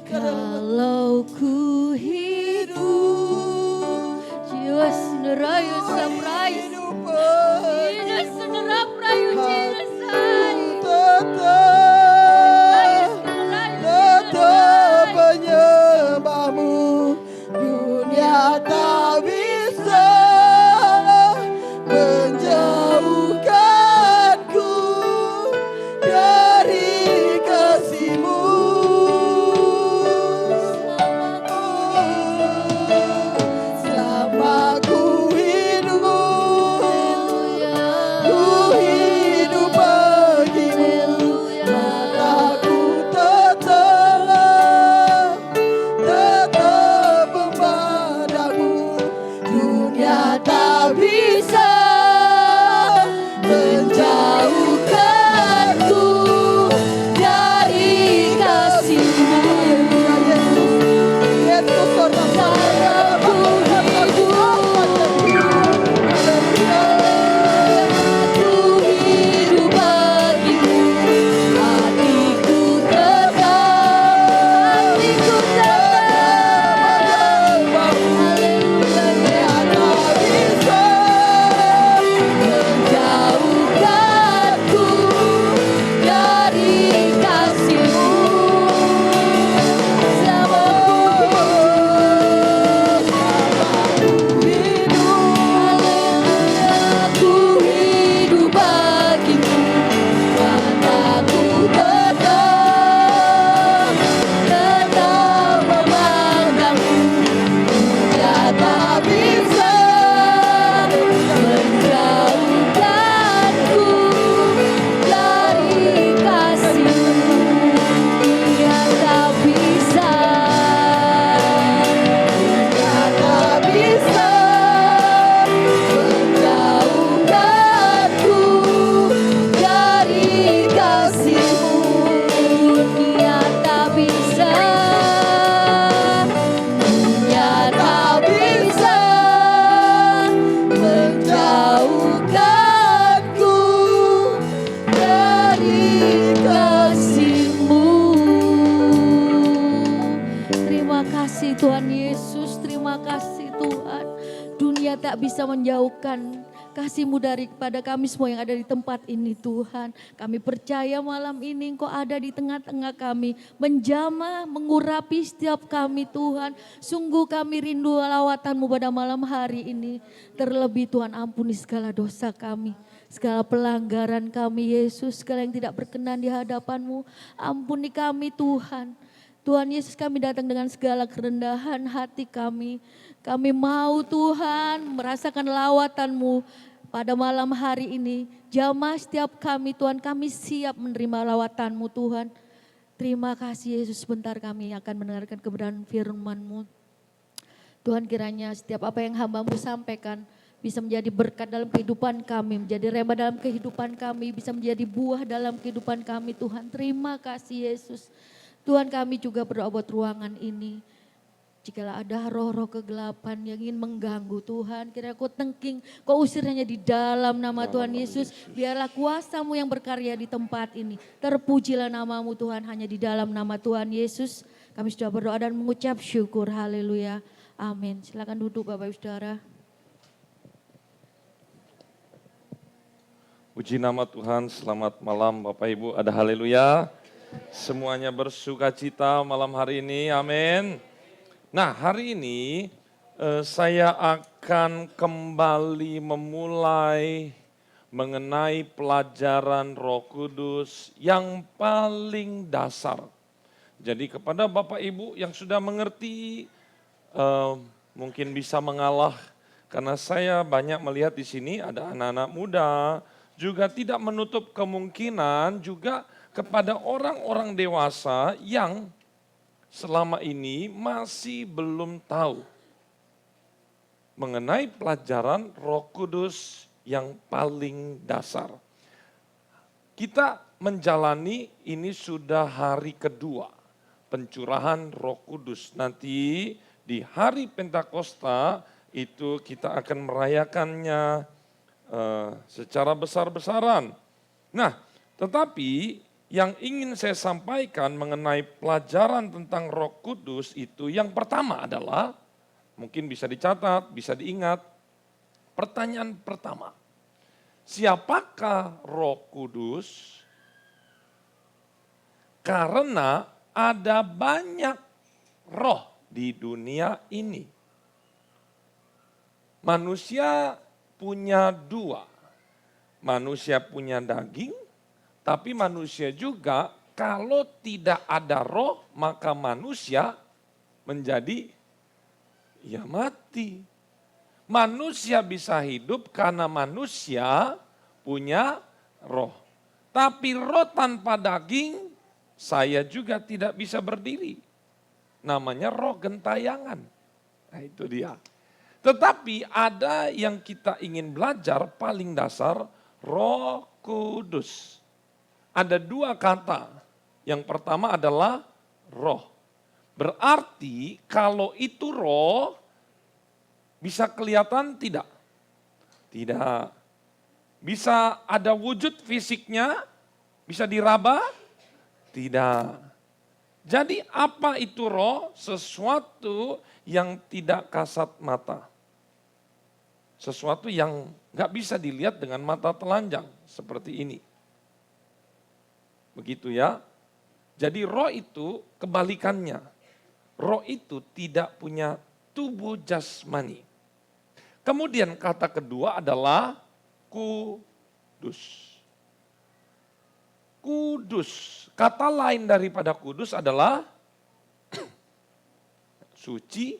Kalau ku hidup, jiwa senerayu samrayu, jiwa senerap rayu tetap menyembahmu, dunia tak bisa menjauhkanku dari kasih-Mu. Selama ku hidup bagimu, mataku tetap memandangmu. Dunia tak bisa menjauhkanku dari kasih-Mu. Tuhan Yesus, terima kasih Tuhan. Dunia tak bisa menjauhkan kasih-Mu daripada kami semua yang ada di tempat ini Tuhan. Kami percaya malam ini Engkau ada di tengah-tengah kami. Menjamah, mengurapi setiap kami Tuhan. Sungguh kami rindu lawatan-Mu pada malam hari ini. Terlebih Tuhan ampuni segala dosa kami. Segala pelanggaran kami Yesus, segala yang tidak berkenan di hadapan-Mu. Ampuni kami Tuhan. Tuhan Yesus, kami datang dengan segala kerendahan hati kami. Kami mau Tuhan merasakan lawatan-Mu pada malam hari ini. Jamah setiap kami Tuhan, kami siap menerima lawatan-Mu Tuhan. Terima kasih Yesus, sebentar kami akan mendengarkan kebenaran firman-Mu. Tuhan, kiranya setiap apa yang hamba-Mu sampaikan bisa menjadi berkat dalam kehidupan kami, menjadi rema dalam kehidupan kami, bisa menjadi buah dalam kehidupan kami Tuhan. Terima kasih Yesus. Tuhan, kami juga berdoa buat ruangan ini. Jikalau ada roh-roh kegelapan yang ingin mengganggu Tuhan, kira Kau tengking, Kau usir hanya di dalam nama Tuhan Yesus. Biarlah kuasa-Mu yang berkarya di tempat ini. Terpujilah nama-Mu Tuhan, hanya di dalam nama Tuhan Yesus. Kami sudah berdoa dan mengucap syukur, haleluya, amin. Silakan duduk Bapak Ibu Saudara. Puji nama Tuhan, selamat malam Bapak Ibu, ada haleluya. Semuanya bersuka cita malam hari ini, amin. Nah, hari ini saya akan kembali memulai mengenai pelajaran Roh Kudus yang paling dasar. Jadi kepada Bapak Ibu yang sudah mengerti, mungkin bisa mengalah, karena saya banyak melihat di sini ada anak-anak muda, juga tidak menutup kemungkinan juga kepada orang-orang dewasa yang selama ini masih belum tahu mengenai pelajaran Roh Kudus yang paling dasar. Kita menjalani ini sudah hari kedua pencurahan Roh Kudus. Nanti di hari Pentakosta itu kita akan merayakannya secara besar-besaran. Nah, tetapi yang ingin saya sampaikan mengenai pelajaran tentang Roh Kudus itu yang pertama adalah, mungkin bisa dicatat, bisa diingat. Pertanyaan pertama, siapakah Roh Kudus? Karena ada banyak roh di dunia ini. Manusia punya dua. Manusia punya daging, tapi manusia juga kalau tidak ada roh, maka manusia menjadi ya mati. Manusia bisa hidup karena manusia punya roh. Tapi roh tanpa daging, saya juga tidak bisa berdiri. Namanya roh gentayangan. Nah itu dia. Tetapi ada yang kita ingin belajar paling dasar, Roh Kudus. Ada dua kata. Yang pertama adalah roh. Berarti kalau itu roh, bisa kelihatan tidak? Tidak. Bisa ada wujud fisiknya? Bisa diraba? Tidak. Jadi apa itu roh? Sesuatu yang tidak kasat mata. Sesuatu yang gak bisa dilihat dengan mata telanjang seperti ini. Begitu ya. Jadi roh itu kebalikannya. Roh itu tidak punya tubuh jasmani. Kemudian kata kedua adalah kudus. Kudus. Kata lain daripada kudus adalah suci,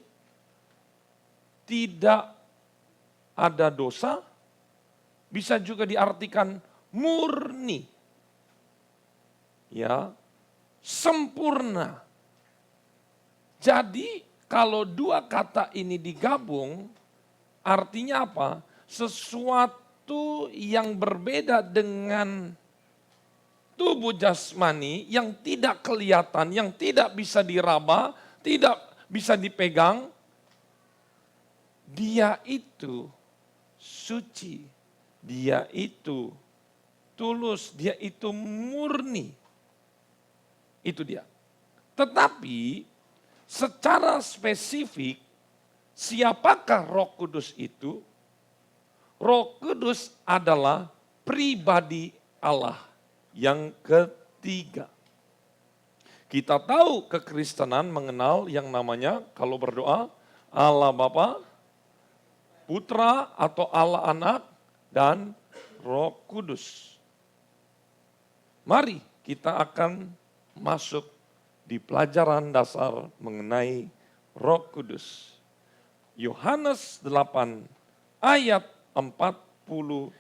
tidak ada dosa, bisa juga diartikan murni. Ya, sempurna. Jadi kalau dua kata ini digabung, artinya apa? Sesuatu yang berbeda dengan tubuh jasmani yang tidak kelihatan, yang tidak bisa diraba, tidak bisa dipegang, dia itu suci, dia itu tulus, dia itu murni. Itu dia. Tetapi secara spesifik, siapakah Roh Kudus itu? Roh Kudus adalah pribadi Allah yang ketiga. Kita tahu kekristenan mengenal yang namanya kalau berdoa Allah Bapa, Putra atau Allah Anak, dan Roh Kudus. Mari kita akan masuk di pelajaran dasar mengenai Roh Kudus. Yohanes 8 ayat 42.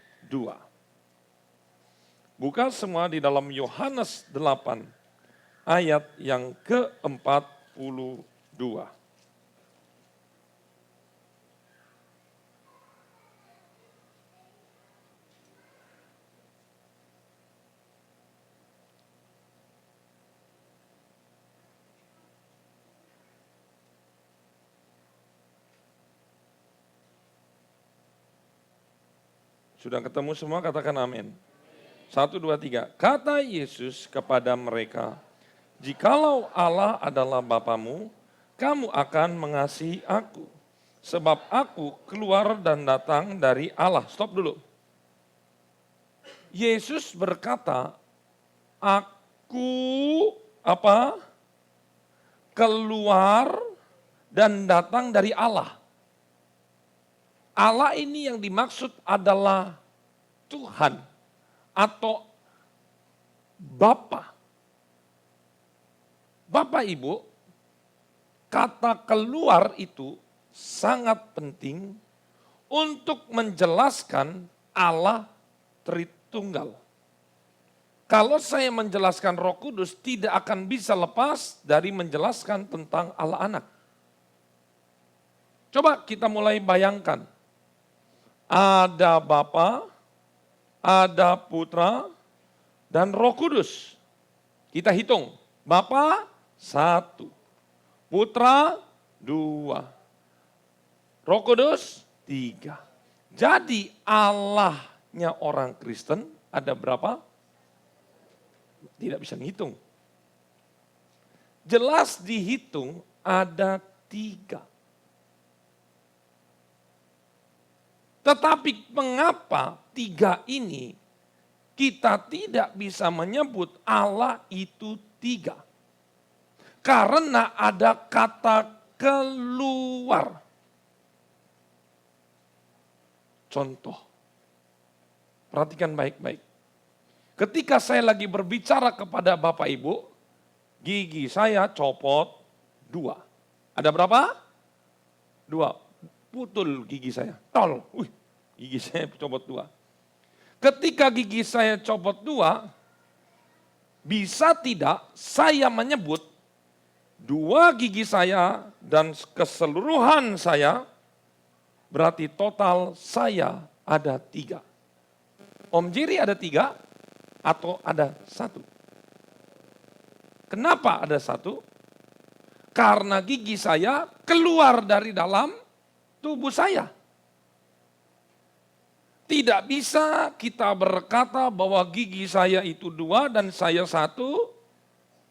Buka semua di dalam Yohanes 8 ayat yang ke-42. Sudah ketemu semua, katakan amin. 1, 2, 3. Kata Yesus kepada mereka, jikalau Allah adalah Bapamu, kamu akan mengasihi aku. Sebab aku keluar dan datang dari Allah. Stop dulu. Yesus berkata, aku apa? Keluar dan datang dari Allah. Allah ini yang dimaksud adalah Tuhan atau Bapa. Bapak Ibu, kata keluar itu sangat penting untuk menjelaskan Allah Tritunggal. Kalau saya menjelaskan Roh Kudus tidak akan bisa lepas dari menjelaskan tentang Allah Anak. Coba kita mulai bayangkan. Ada Bapa, ada Putra, dan Roh Kudus. Kita hitung. Bapa 1, Putra 2, Roh Kudus 3. Jadi Allahnya orang Kristen ada berapa? tidak bisa menghitung. Jelas dihitung ada 3. Tetapi mengapa 3 ini kita tidak bisa menyebut Allah itu 3? Karena ada kata keluar. Contoh, perhatikan baik-baik. Ketika saya lagi berbicara kepada Bapak Ibu, gigi saya copot 2. Ada berapa? 2. Putul gigi saya. Tol. Gigi saya copot 2. Ketika gigi saya copot 2, bisa tidak saya menyebut 2 gigi saya dan keseluruhan saya, berarti total saya ada 3. Om Jerry ada 3 atau ada 1? Kenapa ada 1? Karena gigi saya keluar dari dalam tubuh saya. Tidak bisa kita berkata bahwa gigi saya itu 2 dan saya 1,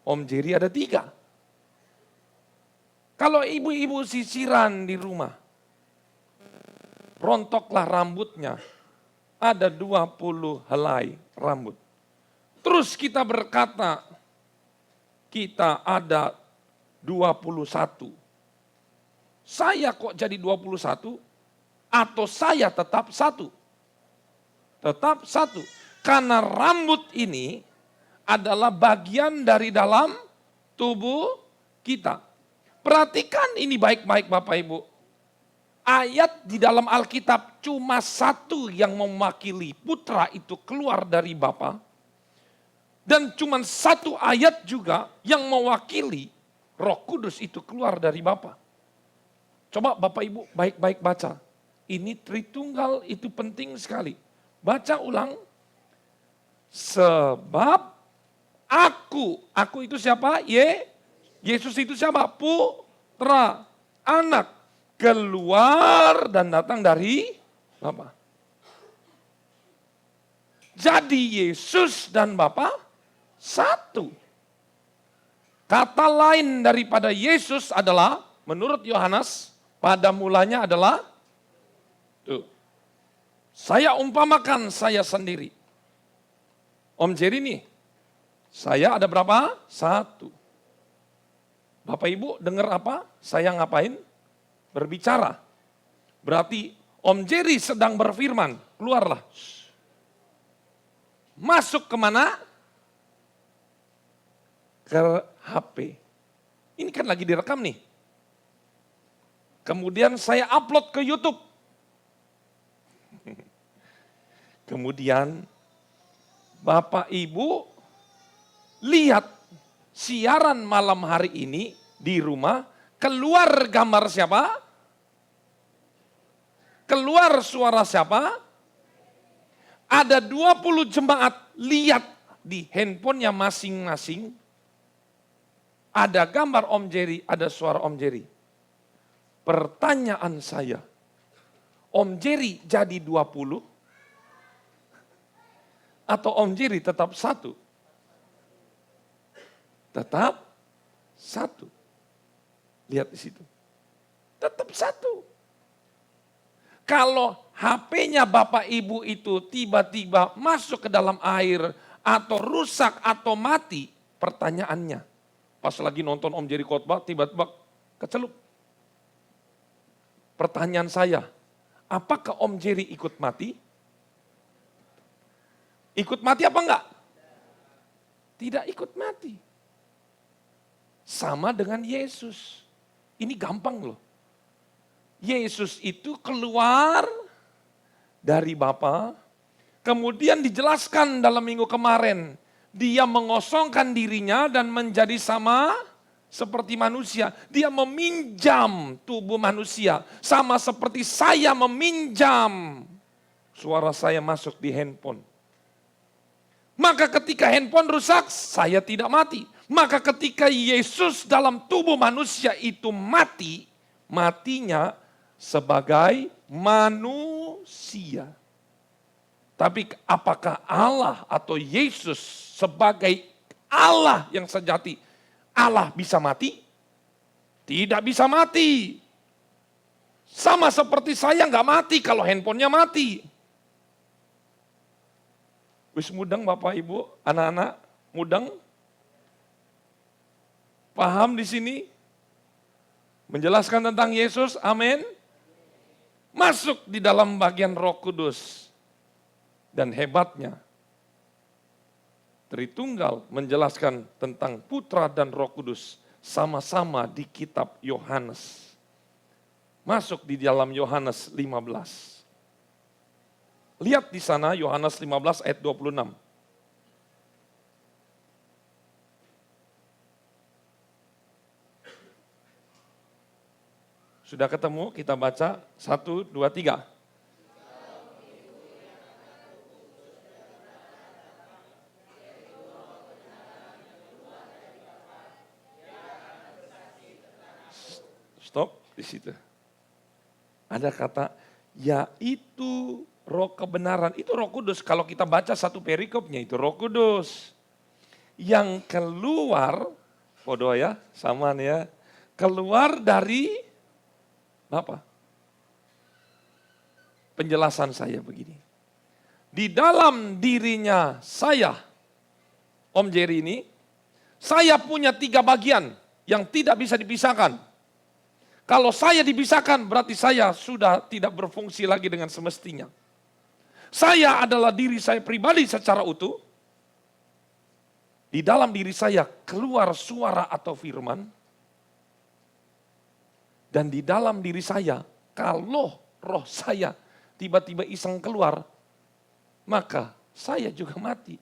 Om Jerry ada 3. Kalau ibu-ibu sisiran di rumah, rontoklah rambutnya, ada 20 helai rambut. Terus kita berkata, kita ada 21. Saya kok jadi 21? Atau saya tetap 1? Tetap 1. Karena rambut ini adalah bagian dari dalam tubuh kita. Perhatikan ini baik-baik Bapak Ibu. Ayat di dalam Alkitab cuma 1 yang mewakili putra itu keluar dari Bapa. Dan cuma 1 ayat juga yang mewakili Roh Kudus itu keluar dari Bapa. Coba Bapak Ibu baik-baik baca. Ini Tritunggal itu penting sekali. Baca ulang. Sebab aku itu siapa? Yesus itu siapa? Putra, anak, keluar dan datang dari Bapa. Jadi Yesus dan Bapa 1. Kata lain daripada Yesus adalah, menurut Yohanes, pada mulanya adalah, tuh, saya umpamakan saya sendiri. Om Jerry nih, saya ada berapa? 1. Bapak Ibu dengar apa? Saya ngapain? Berbicara. Berarti Om Jerry sedang berfirman, keluarlah. Masuk kemana? Ke HP. Ini kan lagi direkam nih. Kemudian saya upload ke YouTube. Kemudian Bapak Ibu lihat siaran malam hari ini di rumah, keluar gambar siapa? Keluar suara siapa? Ada 20 jemaat, lihat di handphonenya masing-masing. Ada gambar Om Jerry, ada suara Om Jerry. Pertanyaan saya, Om Jerry jadi 20? Atau Om Jerry tetap 1? Tetap 1. Lihat di situ. Tetap 1. Kalau HP-nya Bapak Ibu itu tiba-tiba masuk ke dalam air atau rusak atau mati, pertanyaannya, pas lagi nonton Om Jerry khotbah tiba-tiba kecelup. Pertanyaan saya, apakah Om Jerry ikut mati? Ikut mati apa enggak? Tidak ikut mati. Sama dengan Yesus. Ini gampang loh. Yesus itu keluar dari Bapa, kemudian dijelaskan dalam minggu kemarin, dia mengosongkan dirinya dan menjadi sama seperti manusia. Dia meminjam tubuh manusia, sama seperti saya meminjam suara saya masuk di handphone. Maka ketika handphone rusak, saya tidak mati. Maka ketika Yesus dalam tubuh manusia itu mati, matinya sebagai manusia. Tapi apakah Allah atau Yesus sebagai Allah yang sejati. Allah bisa mati? Tidak bisa mati. Sama seperti saya nggak mati kalau handphonenya mati. Wis mudeng Bapak Ibu, anak-anak mudeng? Paham di sini? Menjelaskan tentang Yesus, amin. Masuk di dalam bagian Roh Kudus. Dan hebatnya, Tritunggal menjelaskan tentang Putra dan Roh Kudus sama-sama di kitab Yohanes. Masuk di dalam Yohanes 15. Lihat di sana Yohanes 15 ayat 26. Sudah ketemu? Kita baca 1, 2, 3. Stop di situ. Ada kata, yaitu Roh kebenaran. Itu Roh Kudus. Kalau kita baca satu perikopnya itu Roh Kudus. Yang keluar, podo ya, sama nih ya. Keluar dari apa? Penjelasan saya begini. Di dalam dirinya saya, Om Jerry ini, saya punya 3 bagian yang tidak bisa dipisahkan. Kalau saya dipisahkan berarti saya sudah tidak berfungsi lagi dengan semestinya. Saya adalah diri saya pribadi secara utuh. Di dalam diri saya keluar suara atau firman. Dan di dalam diri saya, kalau roh saya tiba-tiba iseng keluar, maka saya juga mati.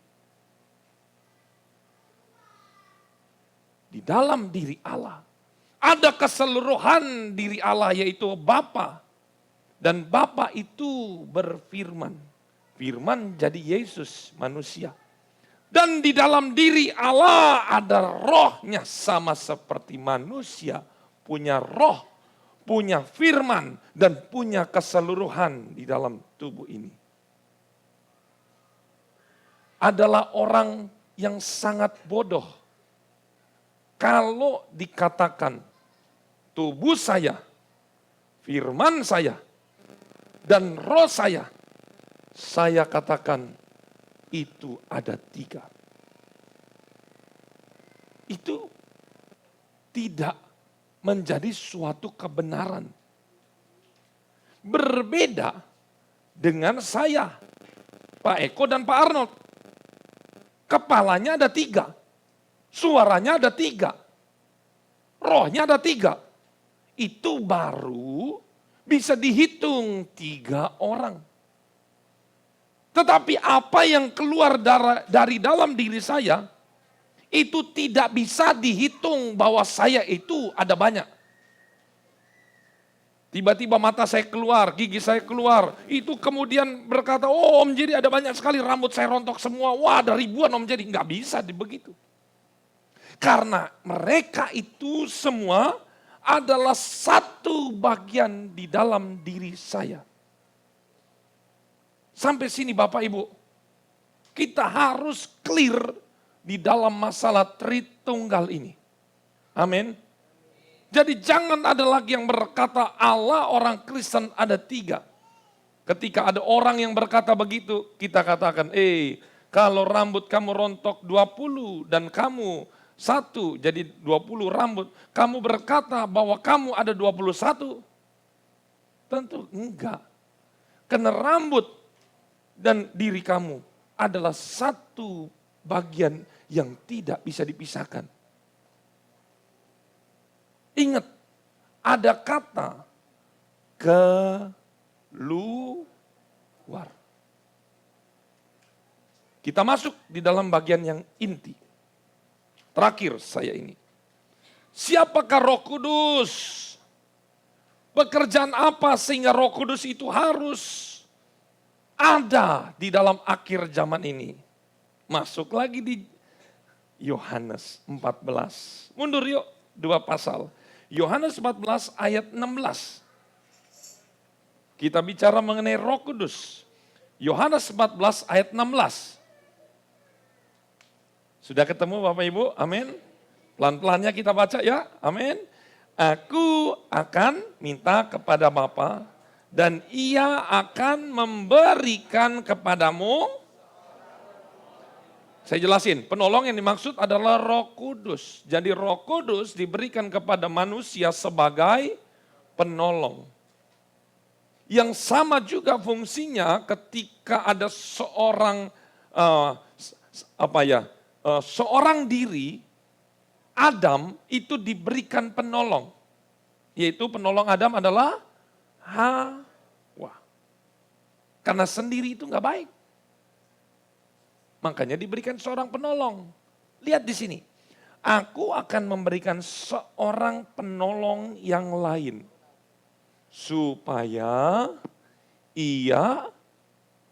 Di dalam diri Allah, ada keseluruhan diri Allah yaitu Bapa. Dan Bapa itu berfirman. Firman jadi Yesus manusia. Dan di dalam diri Allah ada rohnya sama seperti manusia. Punya roh, punya firman, dan punya keseluruhan di dalam tubuh ini. Adalah orang yang sangat bodoh. Kalau dikatakan tubuh saya, firman saya, dan roh saya katakan itu ada 3. Itu tidak menjadi suatu kebenaran. Berbeda dengan saya, Pak Eko dan Pak Arnold. Kepalanya ada 3, suaranya ada 3, rohnya ada 3. Itu baru bisa dihitung 3 orang. Tetapi apa yang keluar dari dalam diri saya, itu tidak bisa dihitung bahwa saya itu ada banyak. Tiba-tiba mata saya keluar, gigi saya keluar. Itu kemudian berkata, oh Om Jerry ada banyak sekali, rambut saya rontok semua. Wah ada ribuan Om Jerry, nggak bisa begitu. Karena mereka itu semua adalah satu bagian di dalam diri saya. Sampai sini Bapak Ibu, kita harus clear di dalam masalah Tritunggal ini. Amin. Jadi jangan ada lagi yang berkata Allah orang Kristen ada 3. Ketika ada orang yang berkata begitu, kita katakan, kalau rambut kamu rontok 20 dan kamu 1 jadi 20 rambut, kamu berkata bahwa kamu ada 21? Tentu enggak. Karena rambut dan diri kamu adalah satu bagian yang tidak bisa dipisahkan. Ingat, ada kata keluar. Kita masuk di dalam bagian yang inti. Terakhir saya ini. Siapakah Roh Kudus? Pekerjaan apa sehingga Roh Kudus itu harus ada di dalam akhir zaman ini? Masuk lagi di Yohanes 14. Mundur yuk, 2 pasal. Yohanes 14 ayat 16. Kita bicara mengenai Roh Kudus. Yohanes 14 ayat 16. Sudah ketemu Bapak Ibu? Amin. Pelan-pelannya kita baca ya. Amin. Aku akan minta kepada Bapa dan Ia akan memberikan kepadamu. Saya jelasin, penolong yang dimaksud adalah Roh Kudus. Jadi Roh Kudus diberikan kepada manusia sebagai penolong. Yang sama juga fungsinya ketika ada seorang seorang diri, Adam itu diberikan penolong. Yaitu penolong Adam adalah Hawa. Karena sendiri itu nggak baik. Makanya diberikan seorang penolong. Lihat di sini. Aku akan memberikan seorang penolong yang lain. Supaya ia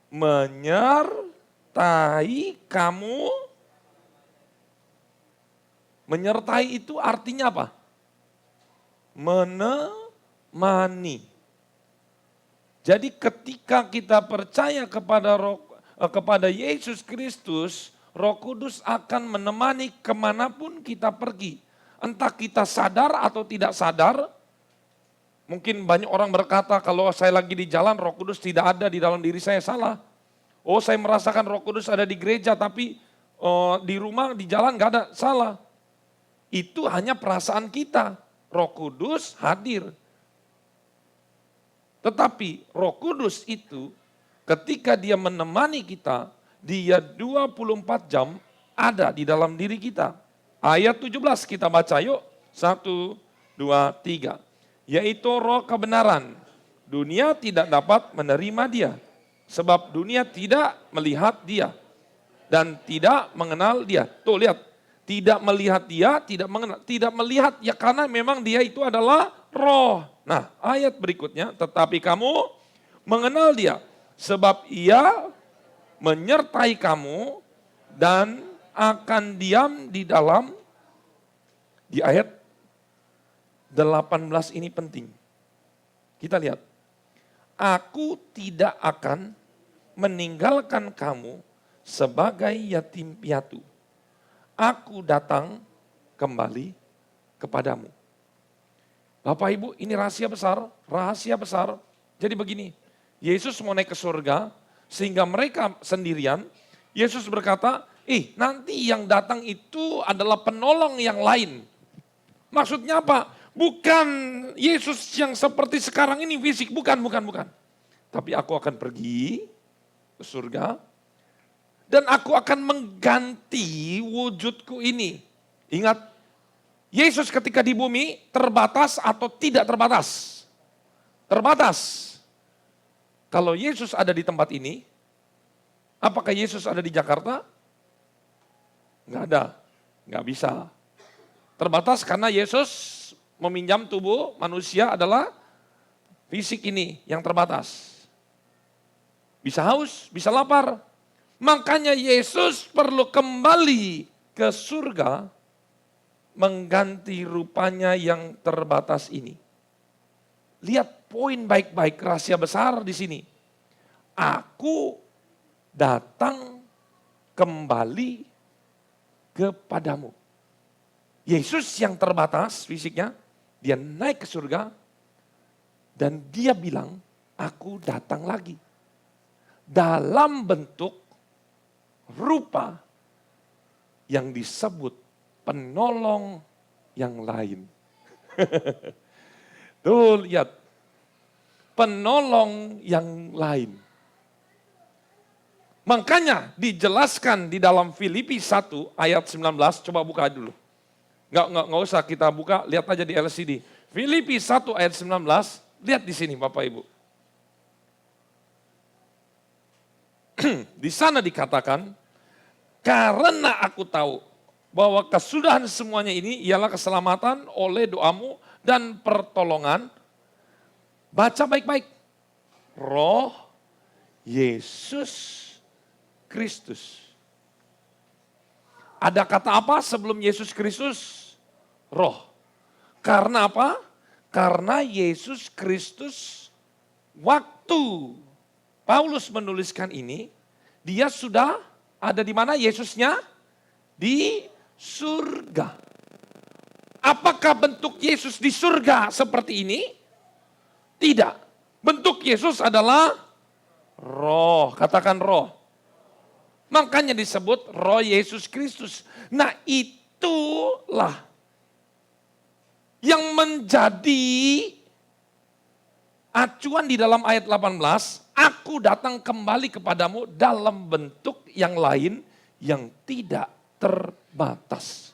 menyertai kamu. Menyertai itu artinya apa? Menemani. Jadi ketika kita percaya kepada Yesus Kristus, Roh Kudus akan menemani kemanapun kita pergi. Entah kita sadar atau tidak sadar. Mungkin banyak orang berkata kalau saya lagi di jalan Roh Kudus tidak ada di dalam diri saya, salah. Oh, saya merasakan Roh Kudus ada di gereja tapi di rumah, di jalan gak ada, salah. Itu hanya perasaan kita. Roh Kudus hadir. Tetapi Roh Kudus itu ketika dia menemani kita, dia 24 jam ada di dalam diri kita. Ayat 17 kita baca yuk. 1, 2, 3. Yaitu roh kebenaran. Dunia tidak dapat menerima dia. Sebab dunia tidak melihat dia. Dan tidak mengenal dia. Tuh lihat. Tidak melihat dia, tidak mengenal, tidak melihat ya karena memang dia itu adalah roh. Nah, ayat berikutnya, tetapi kamu mengenal dia sebab ia menyertai kamu dan akan diam di dalam. Di ayat 18 ini penting. Kita lihat. Aku tidak akan meninggalkan kamu sebagai yatim piatu. Aku datang kembali kepadamu. Bapak Ibu, ini rahasia besar. Jadi begini, Yesus mau naik ke surga, sehingga mereka sendirian, Yesus berkata, nanti yang datang itu adalah penolong yang lain. Maksudnya apa? Bukan Yesus yang seperti sekarang ini fisik, bukan. Tapi aku akan pergi ke surga, dan aku akan mengganti wujudku ini. Ingat, Yesus ketika di bumi terbatas atau tidak terbatas? Terbatas. Kalau Yesus ada di tempat ini, apakah Yesus ada di Jakarta? Enggak ada, enggak bisa. Terbatas karena Yesus meminjam tubuh manusia adalah fisik ini yang terbatas. Bisa haus, bisa lapar. Makanya Yesus perlu kembali ke surga mengganti rupanya yang terbatas ini. Lihat poin baik-baik, rahasia besar di sini. Aku datang kembali kepadamu. Yesus yang terbatas fisiknya, dia naik ke surga dan dia bilang, aku datang lagi. Dalam bentuk rupa yang disebut penolong yang lain. Tuh lihat, penolong yang lain. Makanya dijelaskan di dalam Filipi 1 ayat 19, coba buka dulu. Nggak usah kita buka, lihat aja di LCD. Filipi 1 ayat 19, lihat di sini Bapak Ibu. Di sana dikatakan, karena aku tahu bahwa kesudahan semuanya ini ialah keselamatan oleh doamu dan pertolongan. Baca baik-baik. Roh Yesus Kristus. Ada kata apa sebelum Yesus Kristus? Roh. Karena apa? Karena Yesus Kristus waktu Paulus menuliskan ini, dia sudah ada di mana Yesusnya? di surga. Apakah bentuk Yesus di surga seperti ini? Tidak. Bentuk Yesus adalah roh. Katakan roh. Makanya disebut roh Yesus Kristus. Nah itulah yang menjadi acuan di dalam ayat 18. Aku datang kembali kepadamu dalam bentuk yang lain yang tidak terbatas.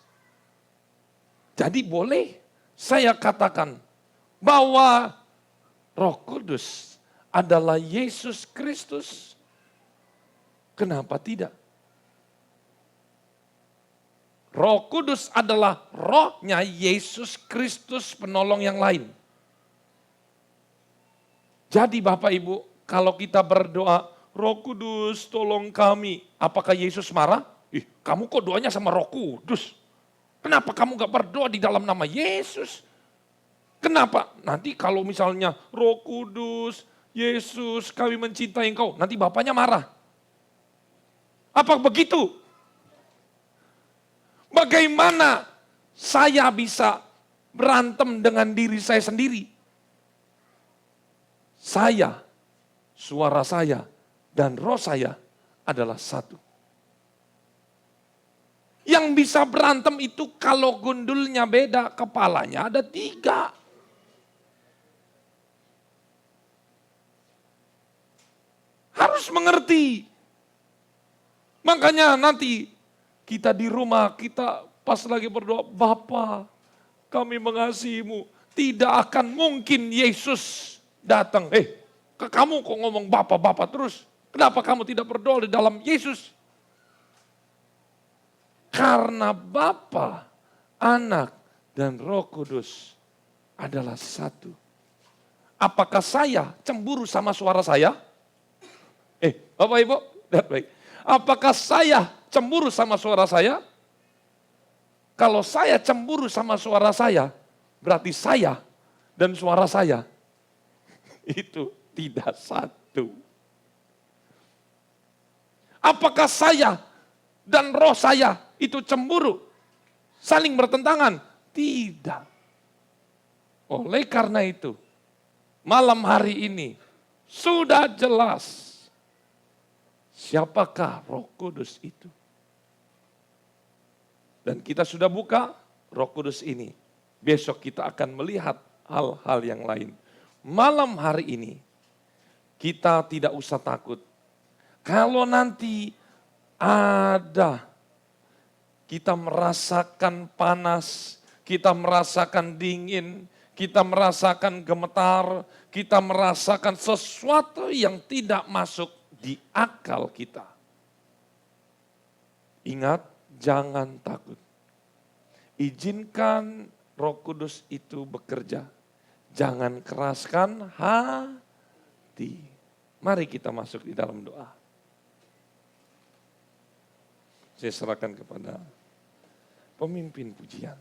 Jadi boleh saya katakan bahwa Roh Kudus adalah Yesus Kristus. Kenapa tidak? Roh Kudus adalah rohnya Yesus Kristus penolong yang lain. Jadi Bapak Ibu, kalau kita berdoa, Roh Kudus tolong kami. Apakah Yesus marah? Kamu kok doanya sama Roh Kudus? Kenapa kamu gak berdoa di dalam nama Yesus? Kenapa? Nanti kalau misalnya Roh Kudus, Yesus kami mencintai engkau, nanti Bapaknya marah. Apa begitu? Bagaimana saya bisa berantem dengan diri saya sendiri? Saya, suara saya, dan roh saya adalah satu. Yang bisa berantem itu kalau gundulnya beda, kepalanya ada 3. Harus mengerti. Makanya nanti kita di rumah, kita pas lagi berdoa, Bapa kami mengasihimu. Tidak akan mungkin Yesus datang. Ke kamu kok ngomong Bapa terus. Kenapa kamu tidak berdoa di dalam Yesus? Karena Bapa, Anak, dan Roh Kudus adalah satu. Apakah saya cemburu sama suara saya? Bapak Ibu, lihat baik. Apakah saya cemburu sama suara saya? Kalau saya cemburu sama suara saya, berarti saya dan suara saya itu tidak satu. Apakah saya dan roh saya itu cemburu, saling bertentangan? Tidak. Oleh karena itu, malam hari ini sudah jelas siapakah Roh Kudus itu. Dan kita sudah buka Roh Kudus ini. Besok kita akan melihat hal-hal yang lain. Malam hari ini kita tidak usah takut. Kalau nanti ada kita merasakan panas, kita merasakan dingin, kita merasakan gemetar, kita merasakan sesuatu yang tidak masuk di akal kita. Ingat, jangan takut. Izinkan Roh Kudus itu bekerja. Jangan keraskan hati. Mari kita masuk di dalam doa. Saya serahkan kepada pemimpin pujian.